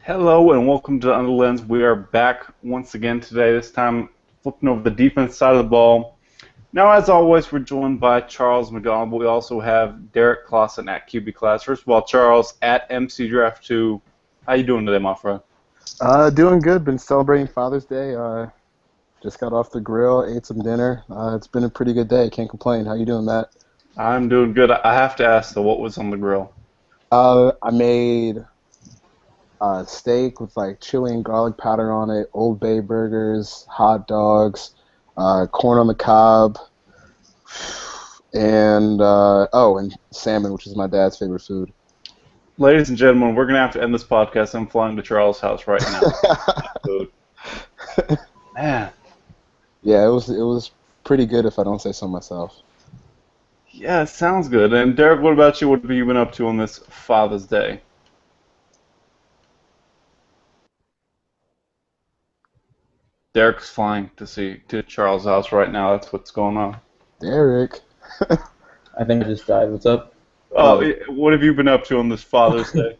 Hello and welcome to Under the Lens. We are back once again today, this time flipping over the defense side of the ball. Now, as always, we're joined by Charles McDonald, but we also have Derek Clausen at QB Class. First of all, Charles, at MC Draft 2, how you doing today, my friend? Doing good. Been celebrating Father's Day. Just got off the grill, ate some dinner. It's been a pretty good day. Can't complain. How you doing, Matt? I'm doing good. I have to ask, though, what was on the grill? I made steak with like chili and garlic powder on it, Old Bay burgers, hot dogs, corn on the cob, and salmon, which is my dad's favorite food. Ladies and gentlemen, we're going to have to end this podcast. I'm flying to Charles' house right now. Food. Man. Yeah, it was pretty good if I don't say so myself. Yeah, it sounds good. And Derek, what about you? What have you been up to on this Father's Day? Derek's flying to Charles' house right now. That's what's going on. Derek. I think I just died. What's up? Oh, what have you been up to on this Father's Day?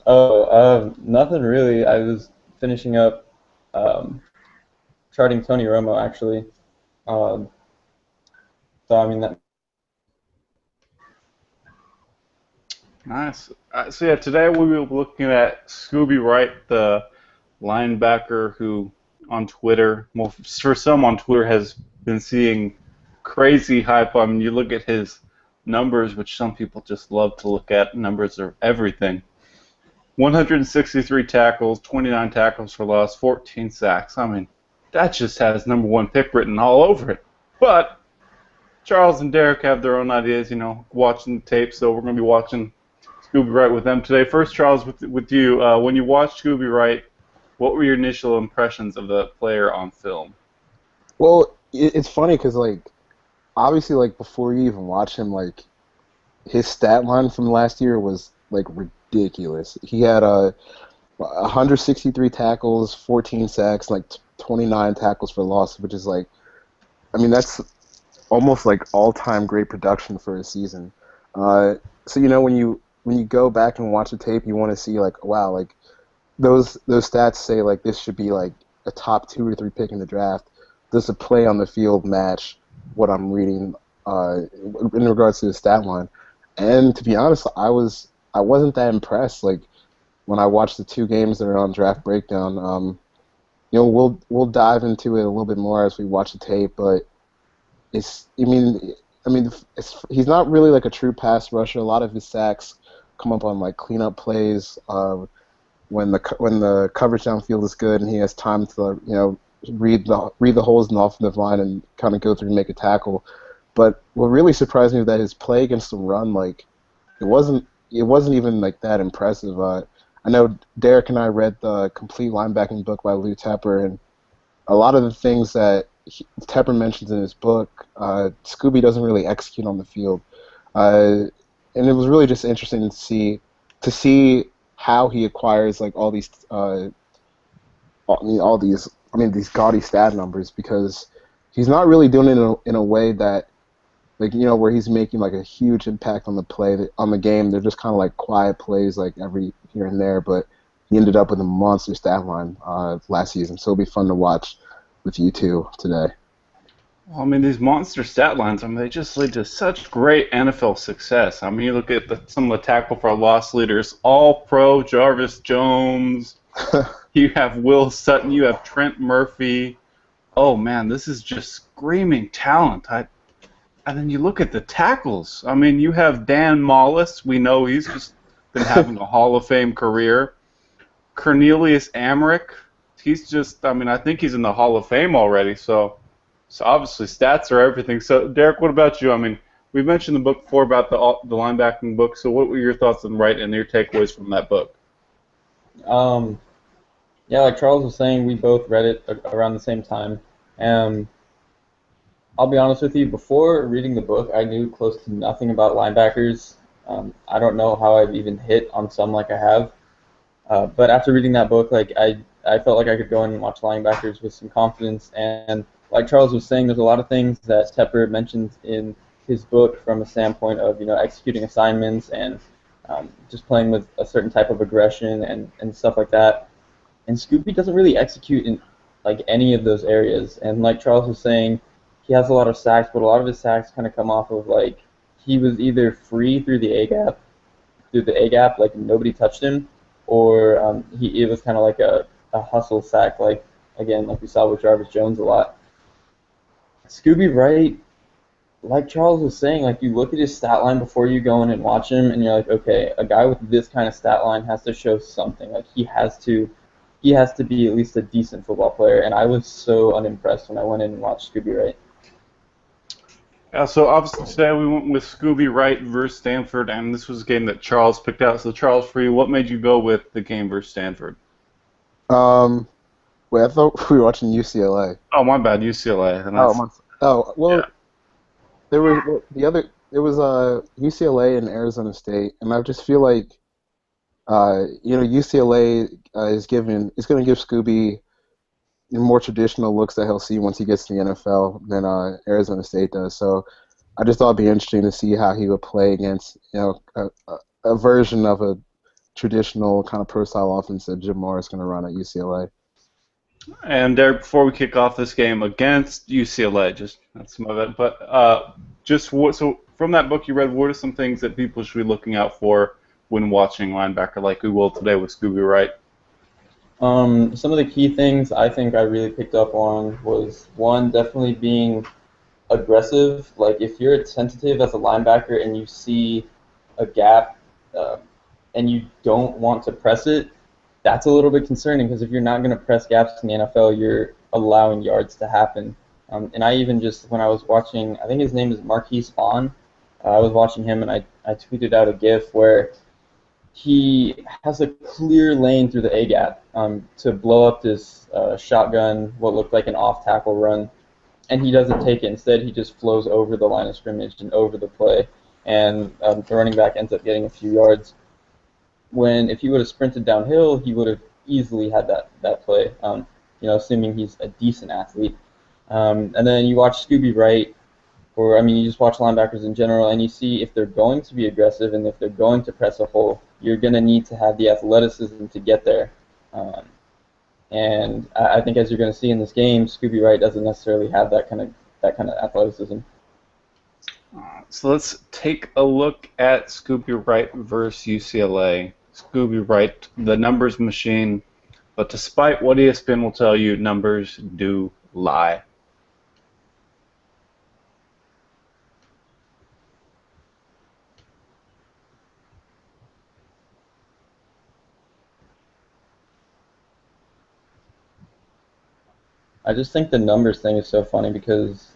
Nothing really. I was finishing up charting Tony Romo, actually. So, I mean, that. Nice. So yeah, today we will be looking at Scooby Wright, the linebacker who on Twitter, well, for some on Twitter, has been seeing crazy hype. I mean, you look at his numbers, which some people just love to look at. Numbers are everything. 163 tackles, 29 tackles for loss, 14 sacks. I mean, that just has number one pick written all over it. But Charles and Derek have their own ideas, watching the tape, so we're going to be watching Scooby Wright with them today. First, Charles, with you, when you watched Scooby Wright, what were your initial impressions of the player on film? Well, it's funny because, obviously, before you even watch him, his stat line from last year was, ridiculous. He had 163 tackles, 14 sacks, 29 tackles for loss, which is, that's almost, all-time great production for a season. So, when you go back and watch the tape, you want to see, wow, those stats say this should be a top 2 or 3 pick in the draft. Does the play on the field match what I'm reading in regards to the stat line? And to be honest, I wasn't that impressed. When I watched the 2 games that are on Draft Breakdown, we'll dive into it a little bit more as we watch the tape. But he's not really a true pass rusher. A lot of his sacks come up on cleanup plays. When the coverage downfield is good and he has time to read the holes in the offensive line and kind of go through and make a tackle. But what really surprised me was that his play against the run, it wasn't even that impressive. I know Derek and I read the complete linebacking book by Lou Tepper, and a lot of the things that Tepper mentions in his book, Scooby doesn't really execute on the field. And it was really just interesting to see how he acquires all these these gaudy stat numbers, because he's not really doing it in a way that where he's making a huge impact on the game. They're just kind of quiet plays every here and there, but he ended up with a monster stat line last season, so it'll be fun to watch with you two today. Well, these monster stat lines, they just lead to such great NFL success. You look at some of the tackle for loss leaders, All-Pro Jarvis Jones, you have Will Sutton, you have Trent Murphy. Oh, man, this is just screaming talent. And then you look at the tackles. You have Dan Mollis. We know he's just been having a Hall of Fame career. Cornelius Amrick, he's just, I think he's in the Hall of Fame already, so obviously stats are everything. So, Derek, what about you? We mentioned the book before about the linebacking book, so what were your thoughts on Wright and your takeaways from that book? Yeah, like Charles was saying, we both read it around the same time. And I'll be honest with you, before reading the book, I knew close to nothing about linebackers. I don't know how I've even hit on some like I have. But after reading that book, I felt like I could go in and watch linebackers with some confidence. And like Charles was saying, there's a lot of things that Tepper mentions in his book from a standpoint of executing assignments and just playing with a certain type of aggression and stuff like that. and Scooby doesn't really execute in like any of those areas. And like Charles was saying, he has a lot of sacks, but a lot of his sacks kind of come off of like he was either free through the A gap, like nobody touched him, or it was kind of like a hustle sack, like again, like we saw with Jarvis Jones a lot. Scooby Wright, like Charles was saying, like you look at his stat line before you go in and watch him, and you're like, okay, a guy with this kind of stat line has to show something. Like he has to be at least a decent football player. And I was so unimpressed when I went in and watched Scooby Wright. Yeah, so obviously today we went with Scooby Wright versus Stanford, and this was a game that Charles picked out. So Charles, for you, what made you go with the game versus Stanford? Wait, I thought we were watching UCLA. Oh, my bad, UCLA. And Well, yeah. there was the other. It was UCLA and Arizona State, and I just feel like UCLA is going to give Scooby more traditional looks that he'll see once he gets to the NFL than Arizona State does. So I just thought it'd be interesting to see how he would play against a version of a traditional kind of pro style offense that Jim Moore is going to run at UCLA. And Derek, before we kick off this game against UCLA, just that's some of it. But so from that book you read, what are some things that people should be looking out for when watching linebacker, like we will today with Scooby Wright? Some of the key things I think I really picked up on was one, definitely being aggressive. Like if you're tentative as a linebacker and you see a gap and you don't want to press it, that's a little bit concerning because if you're not going to press gaps in the NFL, you're allowing yards to happen. And I even just, when I was watching, I think his name is Marquise Vaughn, I was watching him and I tweeted out a GIF where he has a clear lane through the A-gap to blow up this shotgun, what looked like an off-tackle run, and he doesn't take it. Instead, he just flows over the line of scrimmage and over the play, and the running back ends up getting a few yards. When if he would have sprinted downhill, he would have easily had that play, assuming he's a decent athlete. And then you watch Scooby Wright, you just watch linebackers in general, and you see if they're going to be aggressive and if they're going to press a hole, you're going to need to have the athleticism to get there. And I think as you're going to see in this game, Scooby Wright doesn't necessarily have that kind of athleticism. So let's take a look at Scooby Wright versus UCLA. Scooby Wright, the numbers machine, but despite what ESPN will tell you, numbers do lie. I just think the numbers thing is so funny because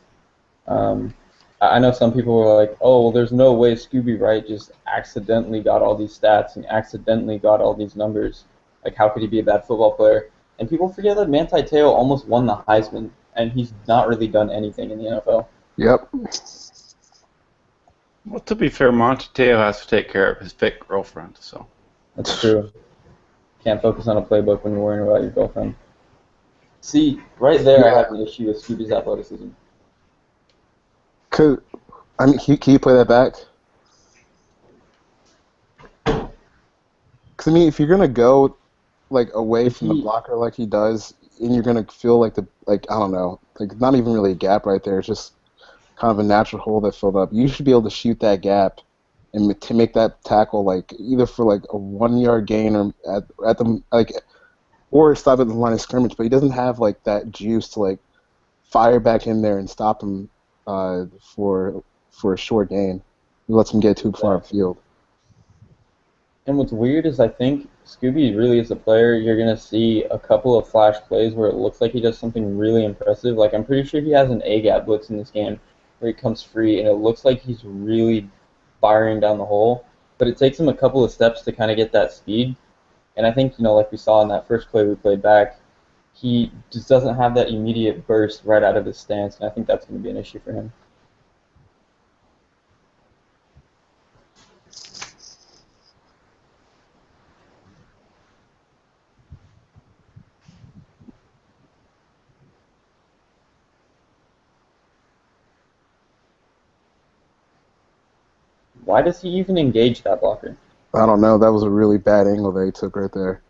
I know some people were like, oh, well, there's no way Scooby Wright just accidentally got all these stats and accidentally got all these numbers. Like, how could he be a bad football player? And people forget that Manti Te'o almost won the Heisman, and he's not really done anything in the NFL. Yep. Well, to be fair, Monty Te'o has to take care of his fake girlfriend, so. That's true. Can't focus on a playbook when you're worrying about your girlfriend. See, right there, I have an issue with Scooby's athleticism. Can you play that back? Because if you're gonna go away from the blocker like he does, and you're gonna feel like I don't know, not even really a gap right there. It's just kind of a natural hole that filled up. You should be able to shoot that gap and to make that tackle either for a 1 yard gain or at the or stop at the line of scrimmage. But he doesn't have that juice to fire back in there and stop him for a short gain. He lets him get too far upfield. And what's weird is I think Scooby really is a player you're going to see a couple of flash plays where it looks like he does something really impressive. I'm pretty sure he has an A-gap blitz in this game where he comes free, and it looks like he's really firing down the hole. But it takes him a couple of steps to kind of get that speed. And I think, like we saw in that first play we played back, he just doesn't have that immediate burst right out of his stance, and I think that's going to be an issue for him. Why does he even engage that blocker? I don't know. That was a really bad angle that he took right there.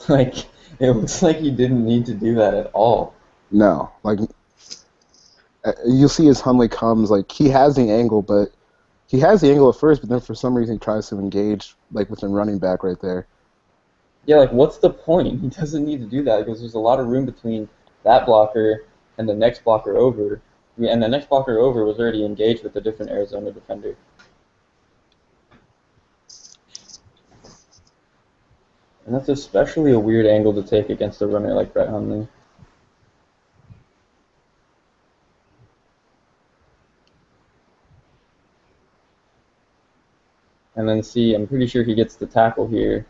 Like, it looks like he didn't need to do that at all. No, like you'll see as Hunley comes, like he has the angle, but he has the angle at first, but then for some reason he tries to engage like with the running back right there. Yeah, like, what's the point? He doesn't need to do that because there's a lot of room between that blocker and the next blocker over. And the next blocker over was already engaged with a different Arizona defender. And that's especially a weird angle to take against a runner like Brett Hundley. And then see, I'm pretty sure he gets the tackle here.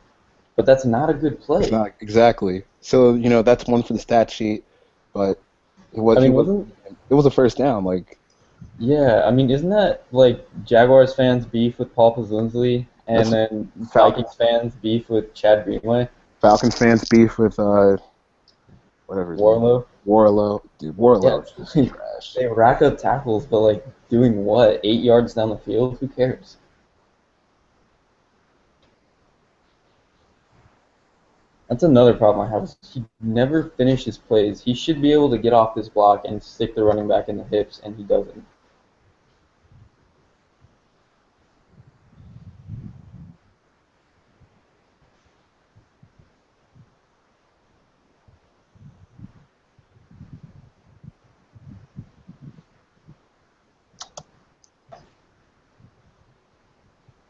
But that's not a good play. It's not exactly. So that's one for the stat sheet, but it was. I mean, it was a first down. Like, yeah, I mean, isn't that like Jaguars fans beef with Paul Paslinsley, and then Vikings fans beef with Chad Greenway? Falcons fans beef with whatever. Warlow. Dude, Warlow Yeah, is just trash. they rack up tackles, but like doing what? 8 yards down the field? Who cares? That's another problem I have. Is he never finishes plays. He should be able to get off this block and stick the running back in the hips, and he doesn't.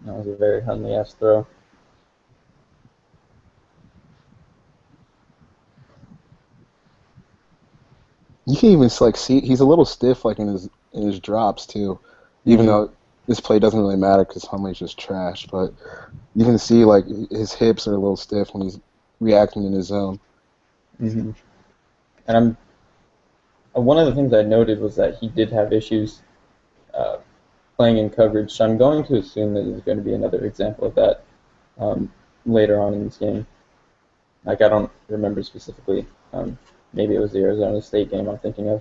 That was a very Hundley-esque throw. You can even like see he's a little stiff like in his drops too, even though this play doesn't really matter because Hundley's just trash. But you can see like his hips are a little stiff when he's reacting in his zone. Mm-hmm. And one of the things I noted was that he did have issues playing in coverage. So I'm going to assume that there's going to be another example of that later on in this game. Like, I don't remember specifically. Maybe it was the Arizona State game I'm thinking of.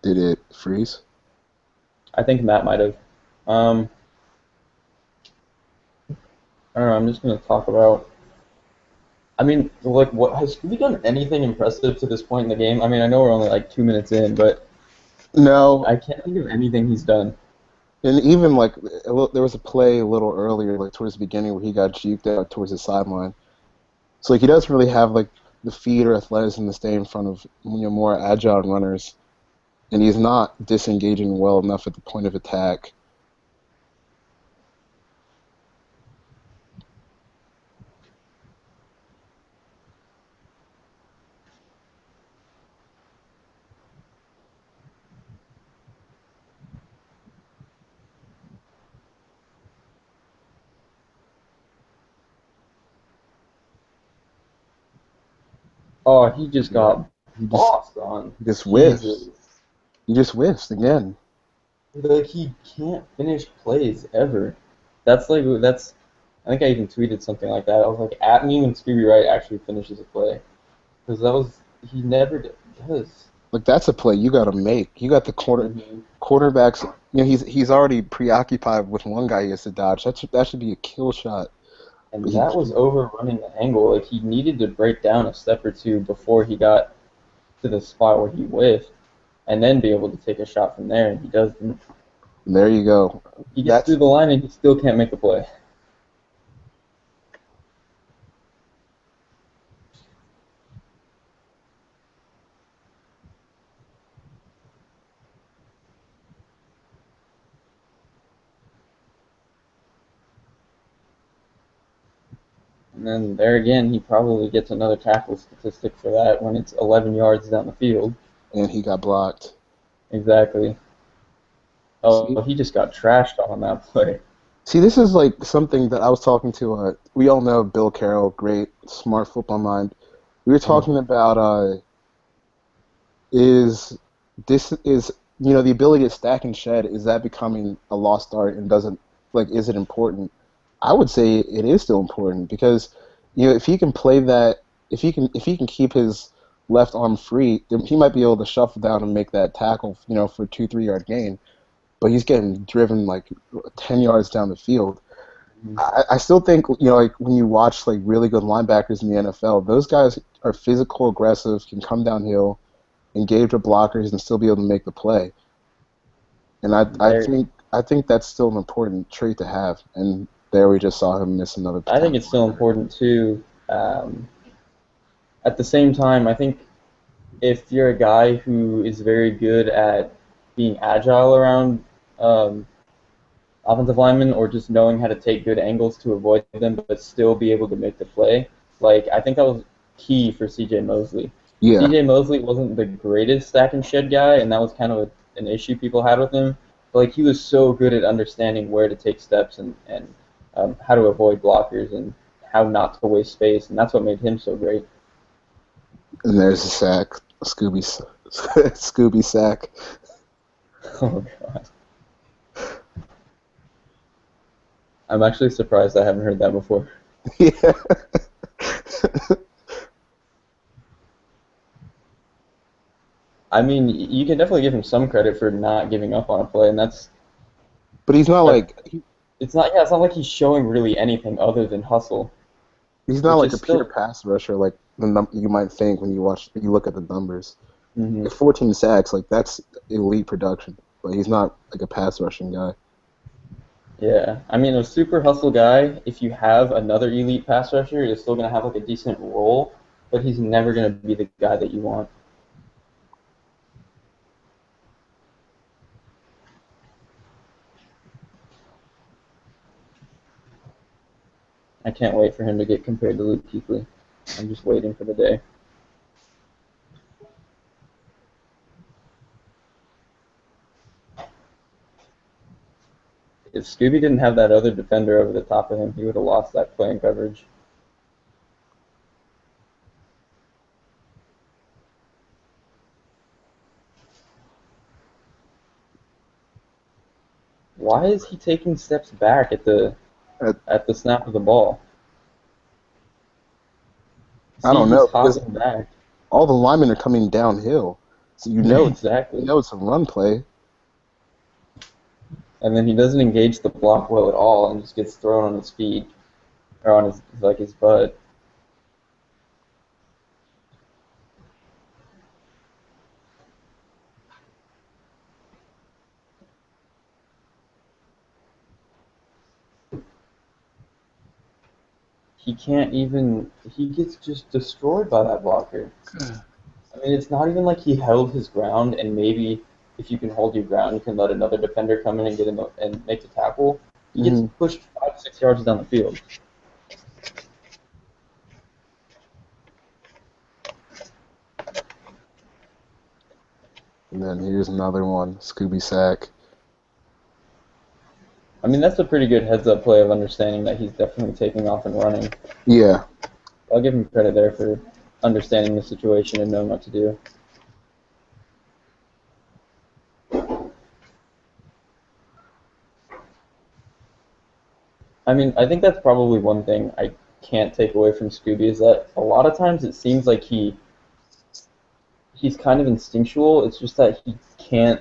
Did it freeze? I think Matt might have. I don't know. I'm just going to talk about. I mean, like, what has Scooby done anything impressive to this point in the game? I mean, I know we're only like 2 minutes in, but no, I can't think of anything he's done. And even like there was a play a little earlier, like towards the beginning, where he got juked out towards the sideline. So like he doesn't really have like the feet or athleticism to stay in front of more agile runners, and he's not disengaging well enough at the point of attack. Oh, he just got bossed on. He just whiffs. Jesus. He just whiffs again. Like, he can't finish plays ever. I think I even tweeted something like that. I was like, at me when Scooby Wright actually finishes a play. Because he never does. Like, that's a play you got to make. You got the quarterbacks. He's already preoccupied with one guy he has to dodge. That should be a kill shot. And that was overrunning the angle. Like, he needed to break down a step or two before he got to the spot where he whiffed, and then be able to take a shot from there, and he doesn't. There you go. He gets through the line, and he still can't make the play. And then there again, he probably gets another tackle statistic for that when it's 11 yards down the field. And he got blocked. Exactly. Oh, he just got trashed on that play. See, this is like something that I was talking to. We all know Bill Carroll, great, smart football mind. We were talking about the ability to stack and shed, is that becoming a lost art, and is it important? I would say it is still important because if he can play that, if he can keep his left arm free, then he might be able to shuffle down and make that tackle for a 2-3 yard gain. but he's getting driven like 10 yards down the field. Mhm. I still think, like when you watch like really good linebackers in the NFL, those guys are physical, aggressive, can come downhill, engage with blockers, and still be able to make the play. And I think that's still an important trait to have. And there we just saw him miss another. I think it's still important too. At the same time, I think if you're a guy who is very good at being agile around offensive linemen or just knowing how to take good angles to avoid them but still be able to make the play, like I think that was key for C.J. Mosley. Yeah, C.J. Mosley wasn't the greatest stack and shed guy, and that was kind of an issue people had with him. But like he was so good at understanding where to take steps and how to avoid blockers and how not to waste space, and that's what made him so great. and there's a sack, Scooby sack. Oh god. I'm actually surprised I haven't heard that before. Yeah. I mean, you can definitely give him some credit for not giving up on a play, and that's. But he's not like It's not. Yeah, it's not like he's showing really anything other than hustle. he's not Which like is a pure still- pass rusher like you might think when you look at the numbers. Mhm. Like 14 sacks, like that's elite production. But he's not like a pass rushing guy. Yeah, I mean, a super hustle guy, if you have another elite pass rusher, is still going to have like a decent role, but he's never going to be the guy that you want. I can't wait for him to get compared to Luke Kuechly. I'm just waiting for the day. If Scooby didn't have that other defender over the top of him, he would have lost that play in coverage. Why is he taking steps back at the snap of the ball? I don't See, know, he's because hopping back. all the linemen are coming downhill, so Exactly. it's a run play. And then he doesn't engage the block well at all and just gets thrown on his feet or on his butt. He can't even. He gets just destroyed by that blocker. I mean, it's not even like he held his ground, and maybe if you can hold your ground, you can let another defender come in and get in and make the tackle. He gets pushed 5-6 yards down the field. And then here's another one, Scooby sack. I mean, that's a pretty good heads-up play of understanding that he's definitely taking off and running. Yeah. I'll give him credit there for understanding the situation and knowing what to do. I mean, I think that's probably one thing I can't take away from Scooby is that a lot of times it seems like he's kind of instinctual. It's just that he can't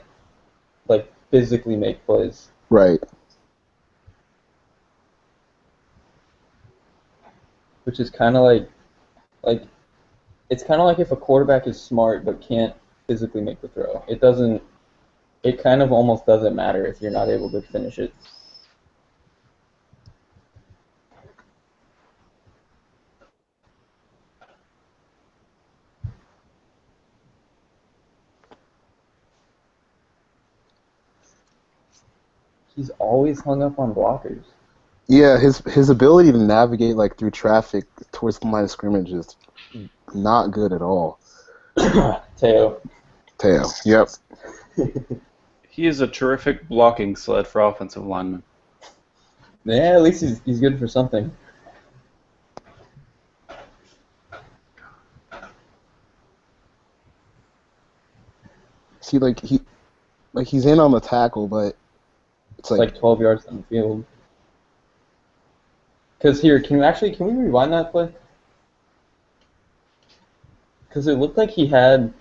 like physically make plays. Right. Which is kind of like it's kind of like if a quarterback is smart but can't physically make the throw. It kind of almost doesn't matter if you're not able to finish it. He's always hung up on blockers. Yeah, his ability to navigate like through traffic towards the line of scrimmage is not good at all. Teo. Yep. He is a terrific blocking sled for offensive linemen. Yeah, at least he's good for something. See, he's in on the tackle, but it's It's like 12 yards down the field. Because here, can we rewind that play? Because it looked like he had.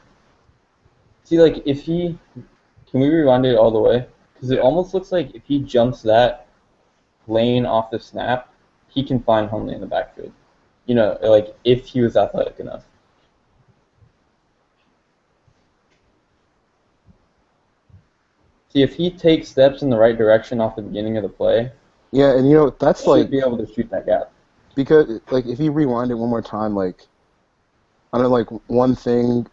See, like, if he. Can we rewind it all the way? Because it almost looks like if he jumps that lane off the snap, he can find Hundley in the backfield. You know, like if he was athletic enough. See, if he takes steps in the right direction off the beginning of the play, Yeah, and that's he should like be able to shoot that gap. because like if you rewind it one more time, like I don't know, like one thing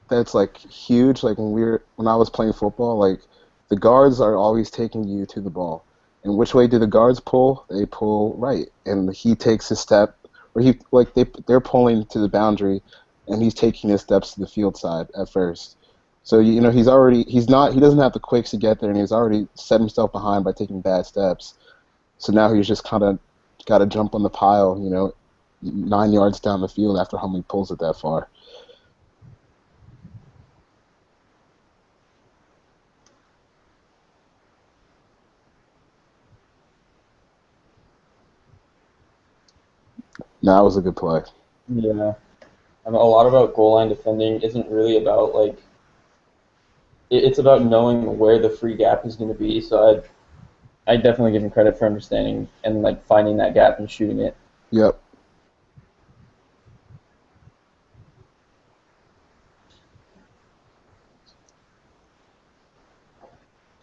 that's like huge, like when I was playing football, like the guards are always taking you to the ball. And which way do the guards pull? They pull right, and he takes his step, or they're pulling to the boundary, and he's taking his steps to the field side at first. So he doesn't have the quicks to get there, and he's already set himself behind by taking bad steps. So now he's just kind of got to jump on the pile, 9 yards down the field after Hundley pulls it that far. No, that was a good play. Yeah. A lot about goal line defending isn't really about like it's about knowing where the free gap is going to be. So I definitely give him credit for understanding and like finding that gap and shooting it. Yep.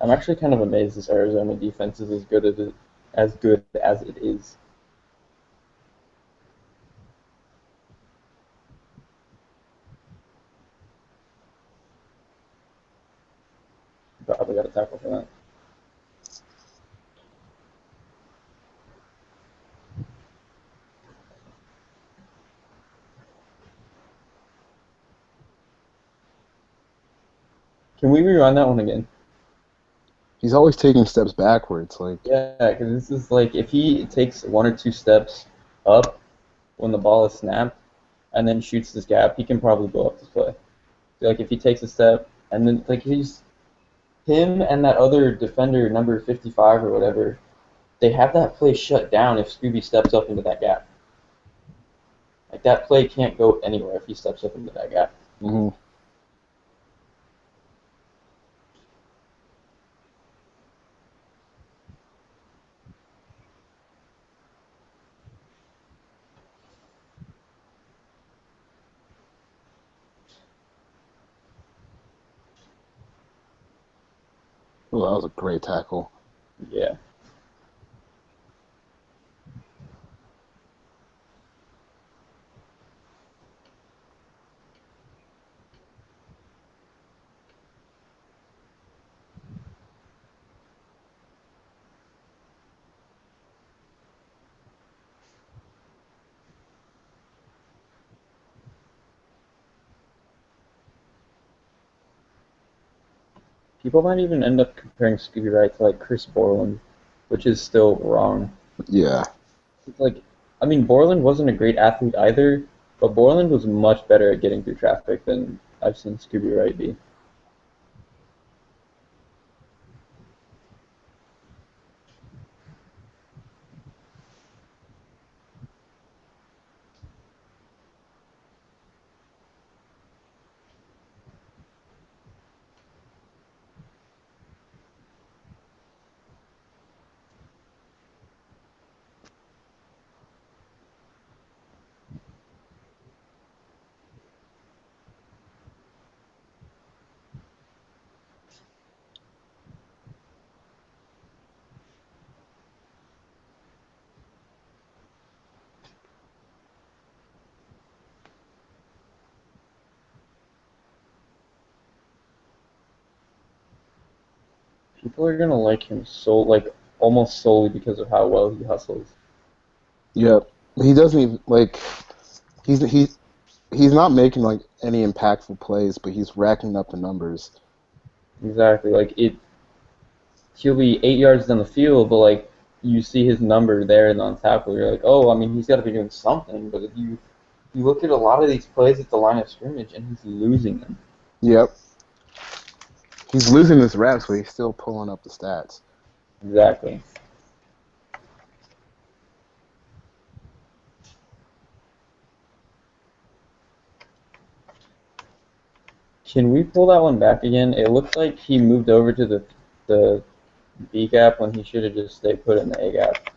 I'm actually kind of amazed this Arizona defense is as good as it is. Probably got a tackle for that. Can we rerun that one again? He's always taking steps backwards. Like Yeah, because this is like if he takes 1 or 2 steps up when the ball is snapped and then shoots this gap, he can probably blow up this play. So, like if he takes a step and then like him and that other defender, number 55 or whatever, they have that play shut down if Scooby steps up into that gap. Like that play can't go anywhere if he steps up into that gap. Mm-hmm. Oh, that was a great tackle. Yeah. People might even end up comparing Scooby Wright to like Chris Borland, which is still wrong. Yeah. It's like, I mean, Borland wasn't a great athlete either, but Borland was much better at getting through traffic than I've seen Scooby Wright be. People are gonna like him almost solely because of how well he hustles. Yep. He doesn't even like. He's not making like any impactful plays, but he's racking up the numbers. Exactly. He'll be 8 yards down the field, but like you see his number there and on tackle, you're like, oh, I mean, he's got to be doing something. But if you look at a lot of these plays at the line of scrimmage, and he's losing them. Yep. He's losing his reps, but he's still pulling up the stats. Exactly. Can we pull that one back again? It looks like he moved over to the B gap when he should have just stayed put in the A gap.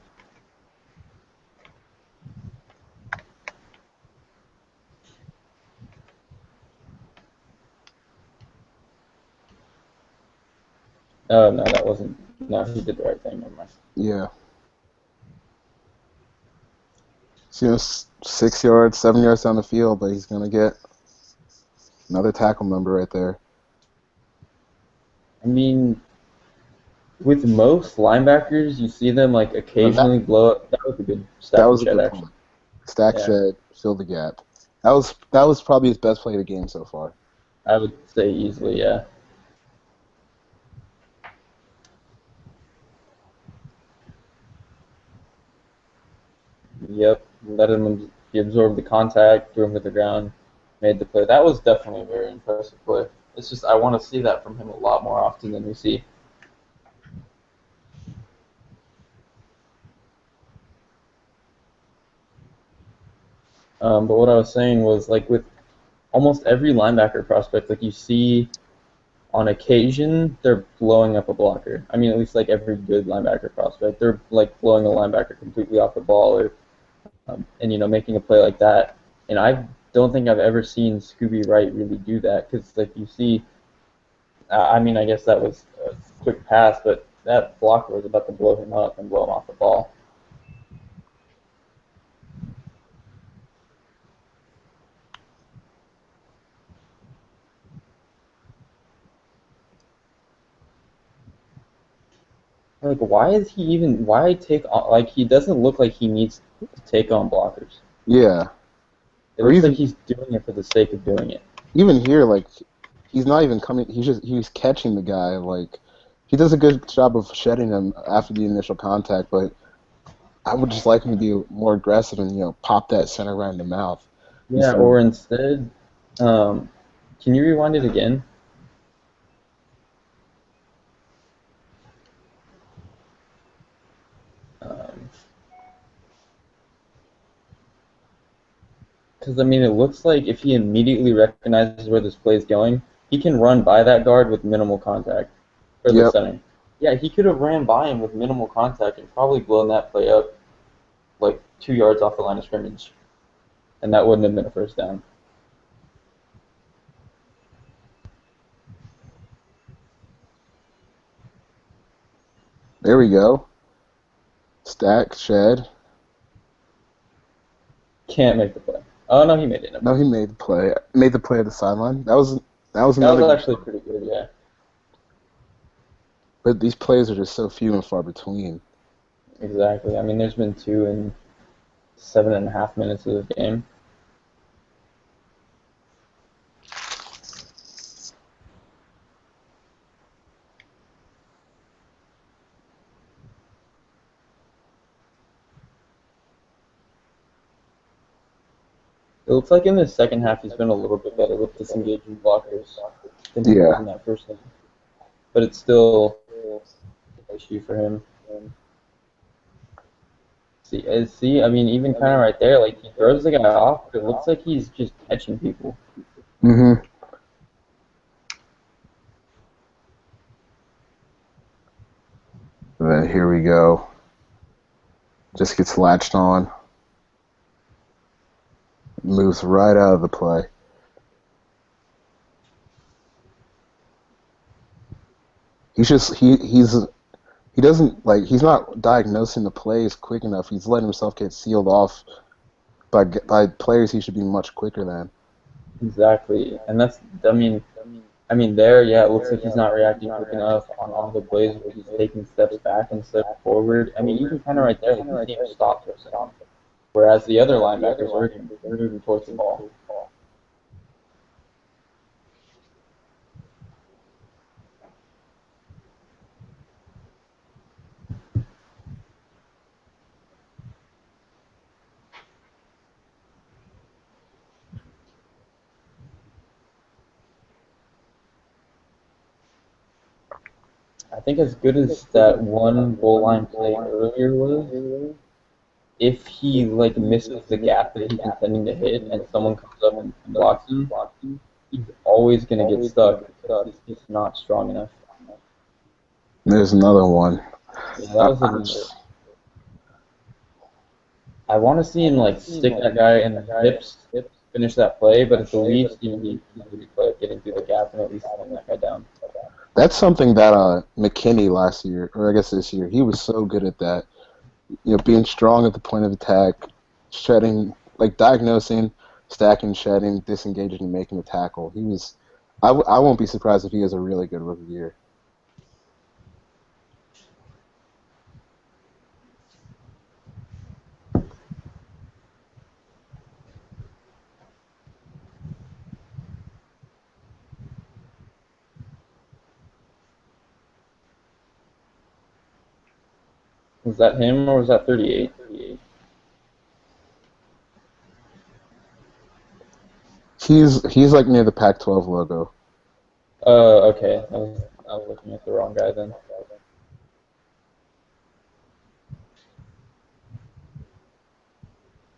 Oh, no, that wasn't. No, he did the right thing. Never mind. Yeah. So, 6 yards, 7 yards down the field, but he's going to get another tackle number right there. I mean, with most linebackers, you see them like occasionally blow up. That was a good That was a shed, good actually. point. Stack shed, fill the gap. That was probably his best play of the game so far. I would say easily, yeah. Yep, let him. He absorbed the contact, threw him to the ground, made the play. That was definitely a very impressive play. It's just I want to see that from him a lot more often than we see. But what I was saying was, like, with almost every linebacker prospect, like, you see on occasion they're blowing up a blocker. I mean, at least like every good linebacker prospect, they're like blowing a linebacker completely off the ball, or and making a play like that. And I don't think I've ever seen Scooby Wright really do that, because like you see, I mean, I guess that was a quick pass, but that blocker was about to blow him up and blow him off the ball. Like, why take on, like, he doesn't look like he needs to take on blockers. Yeah. It looks like he's doing it for the sake of doing it. Even here, like, he's not even coming. He's catching the guy. Like, he does a good job of shedding him after the initial contact, but I would just like him to be more aggressive and pop that center right in the mouth. Yeah, or instead, can you rewind it again? Because, I mean, it looks like if he immediately recognizes where this play is going, he can run by that guard with minimal contact for the center. Yeah, he could have ran by him with minimal contact and probably blown that play up like 2 yards off the line of scrimmage. And that wouldn't have been a first down. There we go. Stack, shed. Can't make the play. Oh, no, he made it. No, he made the play. Made the play at the sideline. That was actually pretty good, yeah. But these plays are just so few and far between. Exactly. I mean, there's been 2 in 7.5 minutes of the game. It looks like in the second half he's been a little bit better with disengaging blockers than he was in that first half. But it's still an issue for him. See, I mean, even kind of right there, like, he throws the guy off, but it looks like he's just catching people. Mm-hmm. And then here we go. Just gets latched on. Moves right out of the play. He's not diagnosing the plays quick enough. He's letting himself get sealed off by players he should be much quicker than. Exactly, and that's I mean there, yeah, it looks like he's not reacting quick enough on all the plays where he's taking steps back and steps forward. I mean, even kind of right there, like, he can't stop for a second. Whereas the other linebackers are moving towards the ball. I think as good as that one goal line play earlier was, if he like misses the gap that he's intending to hit and someone comes up and blocks him, he's always going to get stuck. He's just not strong enough. There's another one. Yeah, that I, was I another. just, I want to see him like stick that guy in the hips, finish that play, but at the least, he did a good play of getting through the gap and at least slowing that guy down. that's something that McKinney last year, or I guess this year, he was so good at that. Being strong at the point of attack, shedding, like diagnosing, stacking, shedding, disengaging, and making the tackle. He was. I won't be surprised if he has a really good rookie year. Was that him or was that 38? He's like near the Pac-12 logo. Okay. I was looking at the wrong guy then.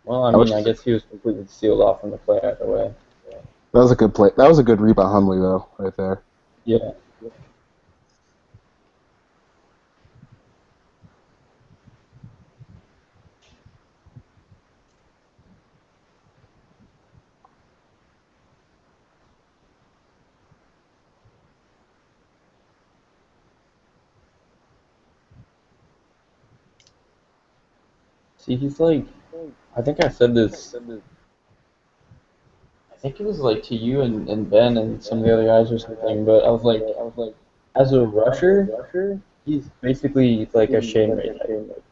Well, I I would, mean, I guess he was completely sealed off from the play either way. that was a good play. That was a good read by Hundley though, right there. Yeah. See, he's like, I think I said this, I think it was like to you and Ben and some of the other guys or something, but I was like, as a rusher, he's basically like a Shane Ray type.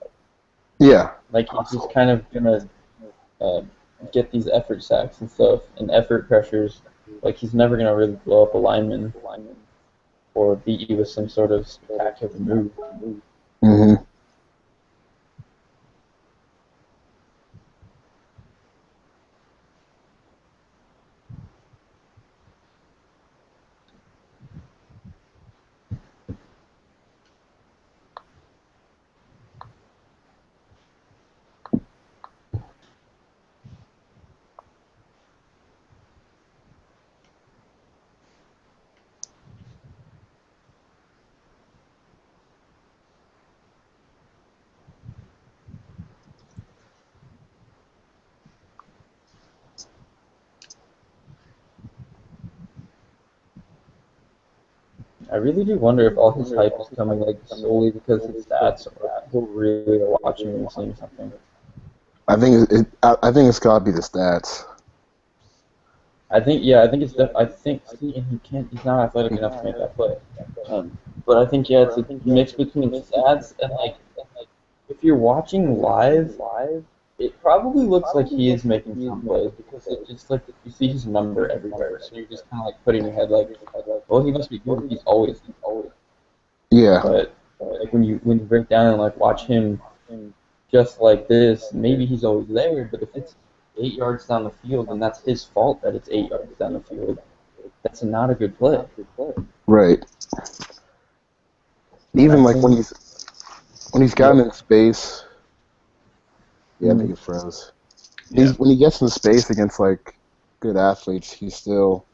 Yeah, Like, he's just kind of gonna uh, get these effort sacks and stuff and effort pressures. Like, he's never gonna really blow up a lineman or beat you with some sort of spectacular move. hmm I really do wonder if all his hype is coming like solely because his stats, or if people really are watching him and seeing something. I think it's got to be the stats. I think, yeah, I think it's I think, see, and he's not athletic enough to make that play. But I think, yeah, it's a mix between stats and like, if you're watching live, it probably looks like he is making some plays because it just like you see his number everywhere, so you're just kind of like putting your head like, well, he must be good if he's always. Yeah, But like when you break down and like watch him just like this, maybe he's always there, but if it's 8 yards down the field and that's his fault that it's 8 yards down the field, that's not a good play. right. And I Even like think, when he's gotten yep. in space. Yeah, I think it froze. Yeah. When he gets in space against like good athletes, he's still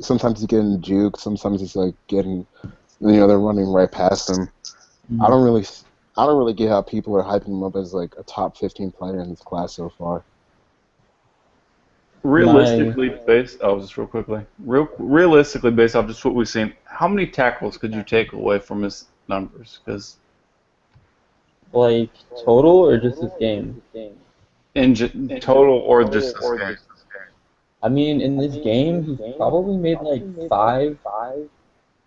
sometimes he's getting juked, sometimes he's like getting they're running right past him. I don't really I don't really get how people are hyping him up as like a top 15 player in this class so far. My Realistically, based oh, just real quickly, realistically based off just what we've seen, how many tackles could you take away from his numbers? Because like total or just this game? in total or just this game. I mean, in this game, he's probably made like 5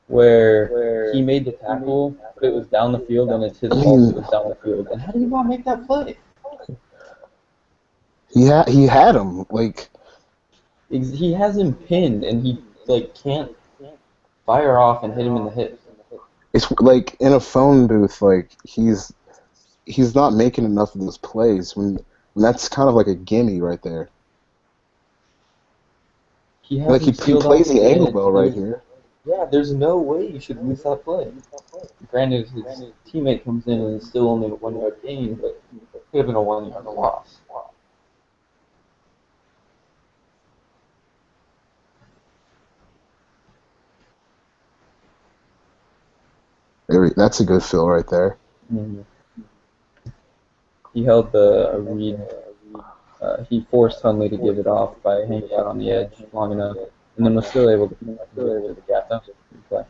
where he made the tackle, but it was down the field and it's his I fault mean, it was down the field. And how do you not make that play? he had him like He has him pinned and he like can't fire off and hit him in the hips. it's like in a phone booth like he's not making enough of those plays when that's kind of like a gimme right there. He has Like him he sealed plays off the and angle well right here. yeah, there's no way you should lose that play. Granted, his teammate comes in and it's still only a 1 yard gain, but it could have been a 1 yard loss. That's a good fill right there. Mm-hmm. He held the read. He forced Hunley to give it off by hanging out on the edge long enough, and then was still able to get to the gap. That was a good play.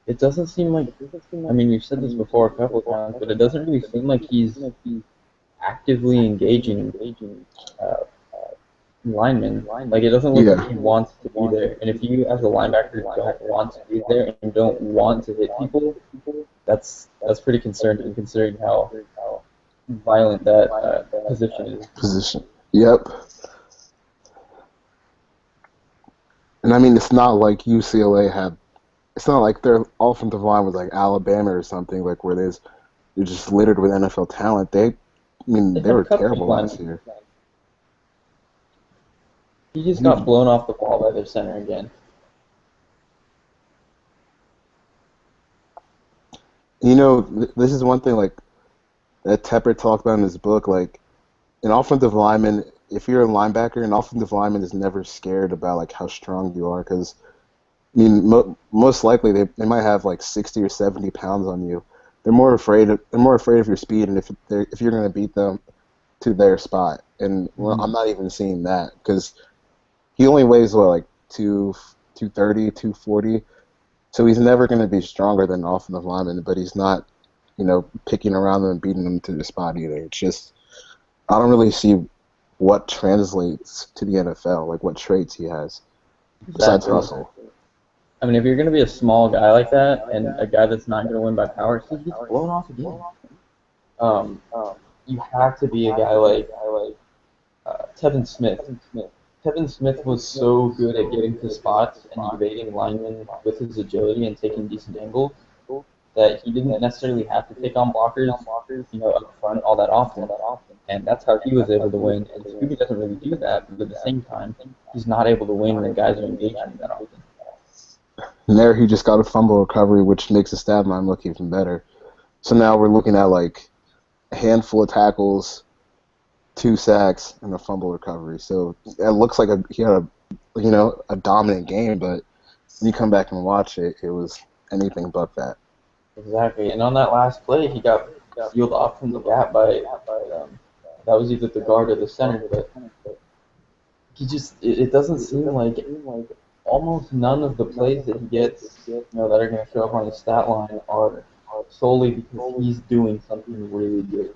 It doesn't seem like, I mean, you've said this before a couple of times, but it doesn't really seem like he's actively engaging uh, linemen. Like, it doesn't look like he wants to be there. And if you, as a linebacker, don't want to be there and don't want to hit people, that's pretty concerning, considering how violent that position is. Yep. And I mean, it's not like UCLA had. It's not like their offensive line was like Alabama or something, like where they're just littered with NFL talent. They were terrible last year. He just got blown off the ball by their center again. You know, this is one thing like that Tepper talked about in his book. Like, an offensive lineman, if you're a linebacker, an offensive lineman is never scared about like how strong you are, because I mean, most likely they might have like 60 or 70 pounds on you. They're more afraid of your speed, and if you're going to beat them to their spot. And well, I'm not even seeing that, because he only weighs like 230, 240. So he's never going to be stronger than an offensive lineman, but he's not, picking around them and beating them to their spot either. It's just, I don't really see what translates to the NFL, like what traits he has besides hustle. I mean, if you're going to be a small guy like that, and a guy that's not going to win by power, he gets blown off again. You have to be a guy like Tevin Smith. Tevin Smith was so good at getting to spots and evading linemen with his agility and taking decent angles that he didn't necessarily have to take on blockers, up front all that often. And that's how he was able to win. And Scooby doesn't really do that, but at the same time, he's not able to win when guys are engaging that often. And there he just got a fumble recovery, which makes the stat line look even better. So now we're looking at like a handful of tackles, 2 sacks, and a fumble recovery. So it looks like he had a dominant game, but when you come back and watch it, it was anything but that. Exactly. And on that last play, he got peeled off from the gap by that was either the guard or the center, but he just it doesn't seem like almost none of the plays that he gets, that are going to show up on his stat line are solely because he's doing something really good.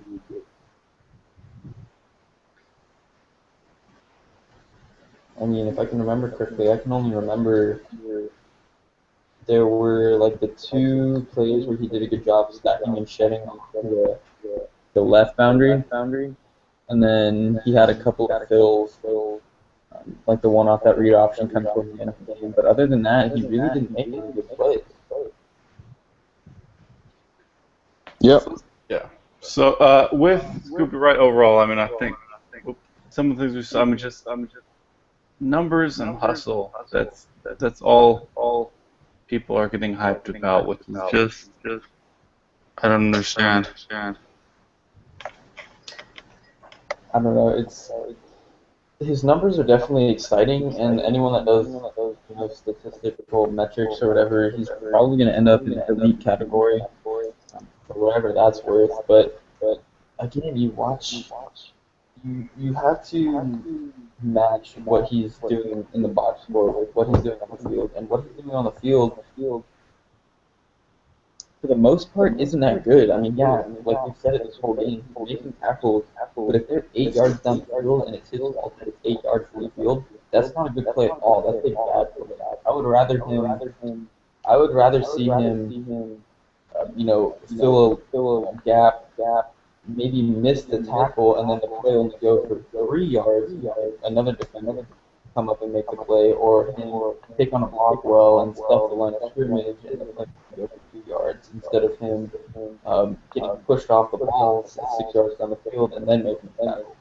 I mean, if I can remember correctly, I can only remember there were like the 2 plays where he did a good job stacking and shedding the left boundary, and then he had a couple of fills, like the one off that read option kind of towards the end of the game. But other than that, he really didn't make any good plays. Yep. Yeah. So with Scooby Wright overall, I mean, I think some of the things we saw, just numbers and hustle. That's all people are getting hyped about, which is just I don't understand. I don't know. His numbers are definitely exciting, and anyone that does statistical metrics or whatever, he's probably going to end up in the elite category, for whatever that's worth. But again, you have to match what he's doing in the box score with what he's doing on the field, and what he's doing on the field, for the most part, isn't that good. I mean, yeah, like we've said it this whole game, he's making tackles, but if they're 8 yards down the field and it's his fault that it's 8 yards from the field, that's not a good play at all. That's a bad play. I would rather see him, fill a gap, maybe miss the tackle, and then the play only go for 3 yards, another defender, come up and make the play, or him take on a block well and stuff the line of scrimmage and the play go for 2 yards instead of him getting pushed off the ball 6 yards down the field and then making the tackle.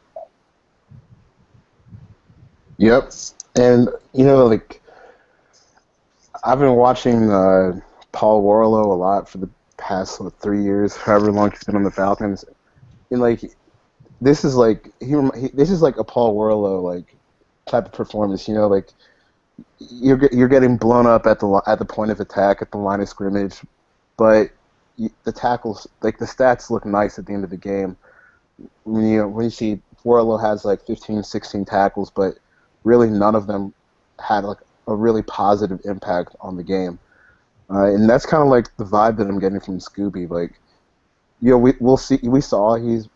Yep. And, like, I've been watching Paul Warlow a lot for the past 3 years, however long he's been on the Falcons. And, like, this is like a Paul Warlow, like, type of performance, like, you're getting blown up at the point of attack at the line of scrimmage, but the tackles, like, the stats look nice at the end of the game. When you see Warlow has like 15, 16 tackles, but really none of them had like a really positive impact on the game, and that's kind of like the vibe that I'm getting from Scooby. Like, we saw he's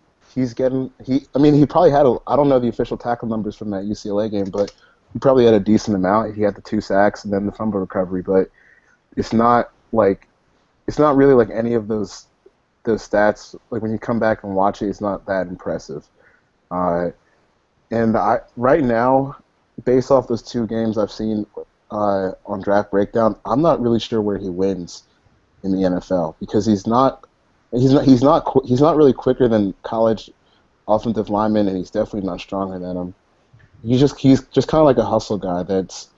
getting he probably had I don't know the official tackle numbers from that UCLA game, but he probably had a decent amount. He had the 2 sacks and then the fumble recovery, but it's not really like any of those stats. Like, when you come back and watch it, it's not that impressive. And right now, based off those 2 games I've seen on Draft Breakdown, I'm not really sure where he wins in the NFL, because he's not really quicker than college offensive linemen, and he's definitely not stronger than them. He's just kind of like a hustle guy that's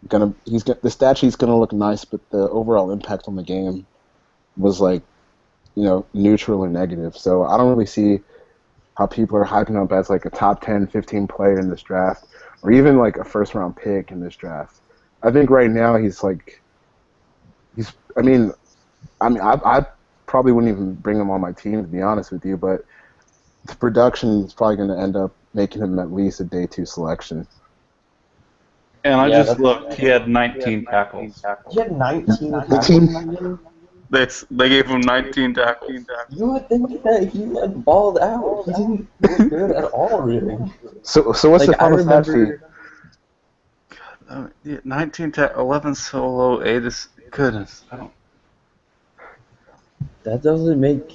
the stat sheet's gonna look nice, but the overall impact on the game was like, neutral or negative. So I don't really see how people are hyping up as like a top 10, 15 player in this draft, or even like a first-round pick in this draft. I think right now I probably wouldn't even bring him on my team, to be honest with you, but the production is probably going to end up making him at least a day 2 selection. And I just looked. He had 19 tackles. He had 19 tackles. They gave him 19 tackles. You would think that he like balled out. He didn't look good at all, really. So what's the final stat sheet? 19 11 solo, 8 is goodness. I don't. That doesn't make.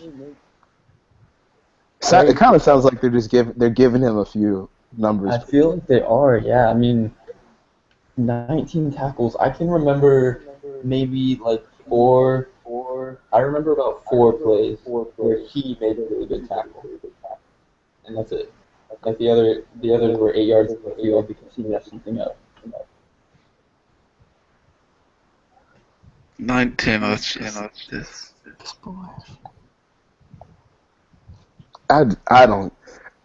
It kind of sounds like they're giving him a few numbers. I feel like they are. Yeah, I mean, 19 tackles. I can remember maybe like 4. I remember about 4 plays where he made a really good tackle, and that's it. Like the others were 8 yards in the field because he messed something up. 19. Let's just. I don't.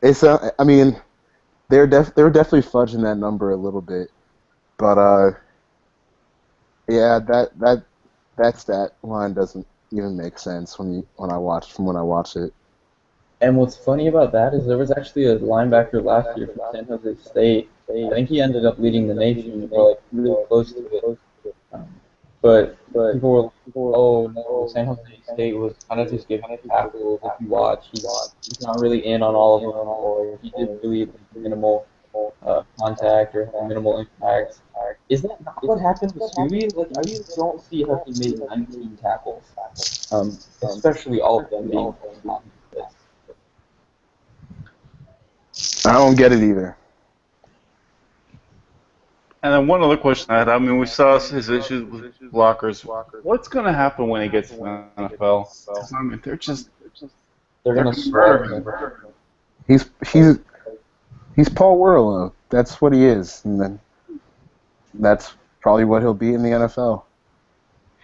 It's I mean, they were definitely fudging that number a little bit, but yeah, that stat line doesn't even make sense when I watch it. And what's funny about that is there was actually a linebacker last year from San Jose State. I think he ended up leading the nation, or like really close to it. But people were, oh no, San Jose State was kind of just giving tackles. If you watch, he's not really in on all of them, or he did really minimal contact or minimal impact. Is that not what happened with Scooby? Like, I just don't see how he made 19 tackles, especially all of them being on this. I don't get it either. And then one other question I had. I mean, we saw his issues with blockers. What's going to happen when he gets to the NFL? 'Cause, I mean, they're going to smother him. He's Paul Warlow. That's what he is, and then that's probably what he'll be in the NFL.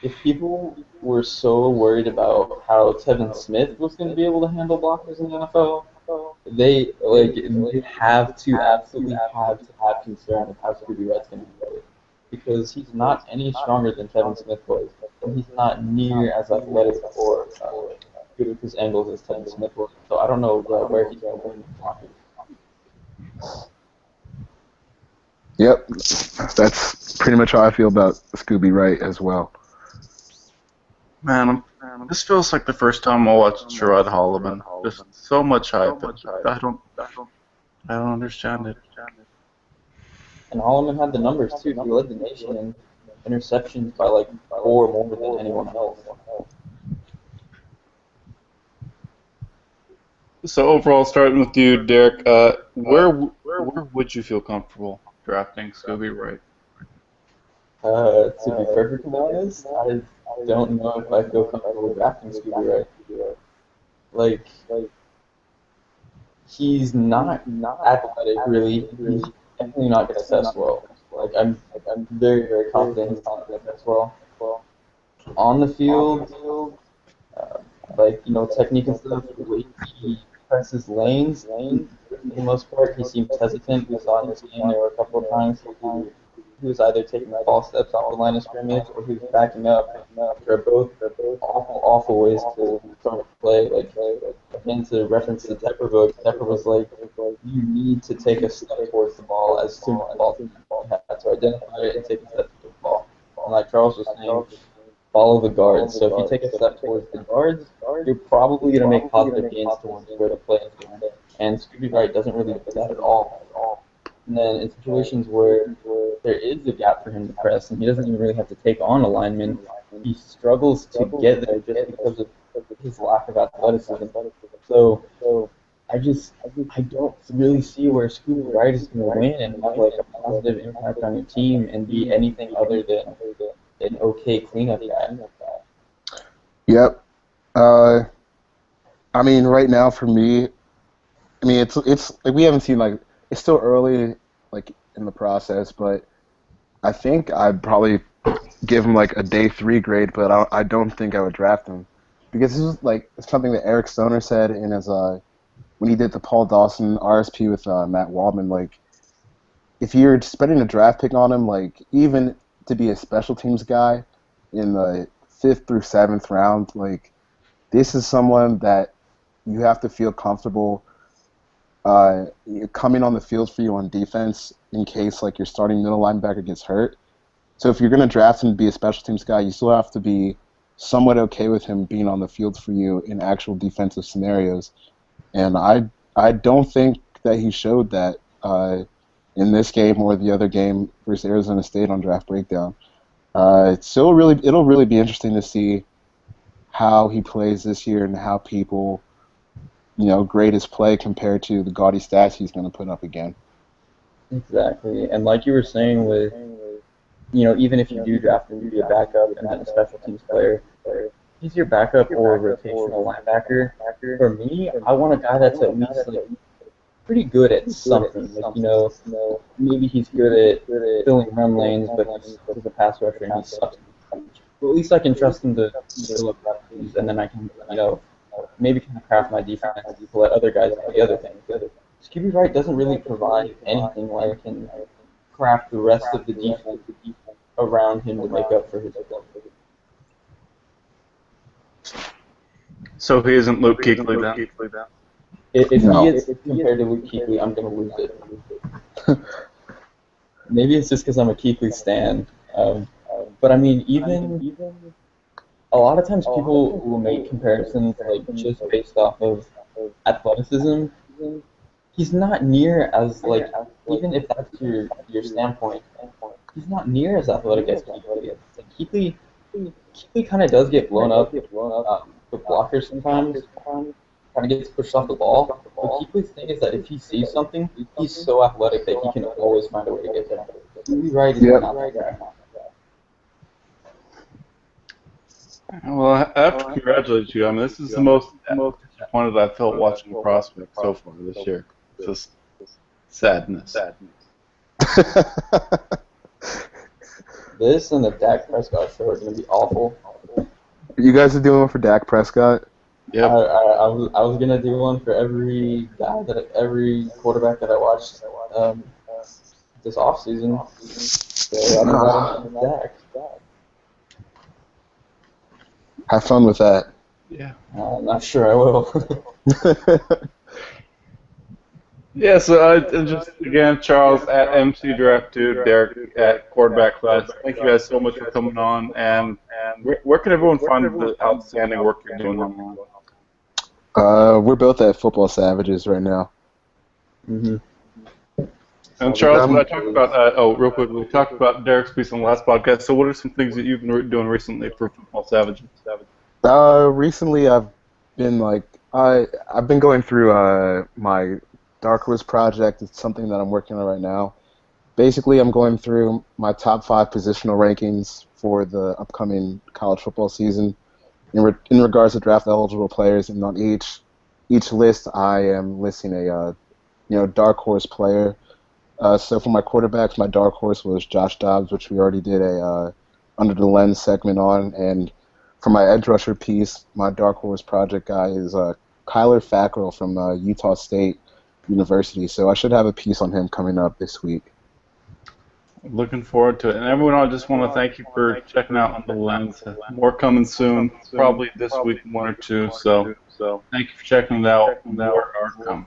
If people were so worried about how Tevin Smith was going to be able to handle blockers in the NFL, they absolutely have concern of how Scooby Wright's going to handle it, because he's not any stronger than Tevin Smith was, and he's not near as athletic or good with his angles as Tevin Smith was. So I don't know where he's going to win the blockers. Yep, that's pretty much how I feel about Scooby Wright as well. Man, this feels like the first time I watched Sherrod Holloman. Just so much hype. I don't understand it. And Holloman had the numbers too. He led the nation in interceptions by like 4 more than anyone else. So overall, starting with you, Derek, where would you feel comfortable? drafting Scooby Wright? To be perfectly honest, I don't know if I feel comfortable drafting Scooby Wright. Like, he's not athletic, really. He's definitely not going to test well. Like, I'm very, very confident he's not going to test well. On the field, uh, like, technique and stuff, the way he presses lanes, for the most part, he seems hesitant. We saw in this game there were a couple of times he was either taking false steps off the line of scrimmage or he was backing up. They're both awful, awful ways to start a play. Like, again, to reference the Tepper book, Tepper was like, you need to take a step towards the ball as soon as possible. You have to identify it and take a step towards the ball. And like Charles was saying, follow the guards. So if you take a step towards the guards, you're probably going to make positive gains towards where the play is going. And Scooby Wright doesn't really do that at all. And then in situations where there is a gap for him to press, and he doesn't even really have to take on a lineman, he struggles to get there just because of his lack of athleticism. So I don't really see where Scooby Wright is going to win and have like a positive impact on your team and be anything other than an okay cleanup guy. Yep. I mean, right now for me, I mean, it's like we haven't seen like it's still early like in the process, but I think I'd probably give him like a day 3 grade, but I don't think I would draft him because this is like something that Eric Stoner said in his when he did the Paul Dawson RSP with Matt Waldman. Like, if you're spending a draft pick on him, like even to be a special teams guy in the 5th through 7th round, like this is someone that you have to feel comfortable coming on the field for you on defense in case like your starting middle linebacker gets hurt. So if you're going to draft him to be a special teams guy, you still have to be somewhat okay with him being on the field for you in actual defensive scenarios. And I don't think that he showed that in this game or the other game versus Arizona State on Draft Breakdown. It'll really be interesting to see how he plays this year and how people grade his play compared to the gaudy stats he's going to put up again. Exactly. And like you were saying with, even if you do draft him to be a backup and then a special teams player, he's your backup or rotational linebacker. For me, I want a guy that's at least like pretty good at something. Like, maybe he's good at filling run lanes, but he's a pass rusher and he sucks. But at least I can trust him to fill up lefties, and then I can, maybe kind of craft my defense to let other guys do the other things. Scooby Wright doesn't really provide anything where I can craft the rest of the defense around him to make up for his ability. So he isn't Luke Kuechly then? If he is compared to Luke Kuechly, I'm going to lose it. Maybe it's just because I'm a Kuechly stan. But I mean, even a lot of times people will make comparisons like just based off of athleticism. He's not near as like, even if that's your standpoint, he's not near as athletic as Kuechly is. Like, Kuechly kind of does get blown up with blockers sometimes. Kind of gets pushed off the ball. But Kuechly's thing is that if he sees something, he's so athletic that he can always find a way to get there. Scooby Wright is not that guy. Well, I have to congratulate you. I mean, this is the most disappointed I've felt watching the prospect so far this year. Just sadness. This and the Dak Prescott show are going to be awful. You guys are doing one for Dak Prescott? Yep. I was going to do one for every quarterback that I watched this offseason. So I'm going to Dak. Have fun with that. Yeah. I'm not sure I will. Yeah, so just, again, Charles at MC Draft 2, Derek at Quarterback Class. Thank you guys so much for coming on. And where can everyone find the outstanding work you're doing online? We're both at Football Savages right now. Mm-hmm. And Charles, what I talked about, real quick, we talked about Derek's piece on the last podcast. So what are some things that you've been doing recently for Football Savages? Recently I've been I've been going through my Dark Horse project. It's something that I'm working on right now. Basically, I'm going through my top 5 positional rankings for the upcoming college football season in regards to draft eligible players, and on each list, I am listing a dark horse player. So for my quarterbacks, my dark horse was Josh Dobbs, which we already did a under the lens segment on, and for my edge rusher piece, my dark horse project guy is Kyler Fackrell from Utah State University. So I should have a piece on him coming up this week. Looking forward to it. And everyone, I just want to thank you for checking out On the Lens. More coming soon, probably this week, one or two. So thank you for checking it out. More are coming.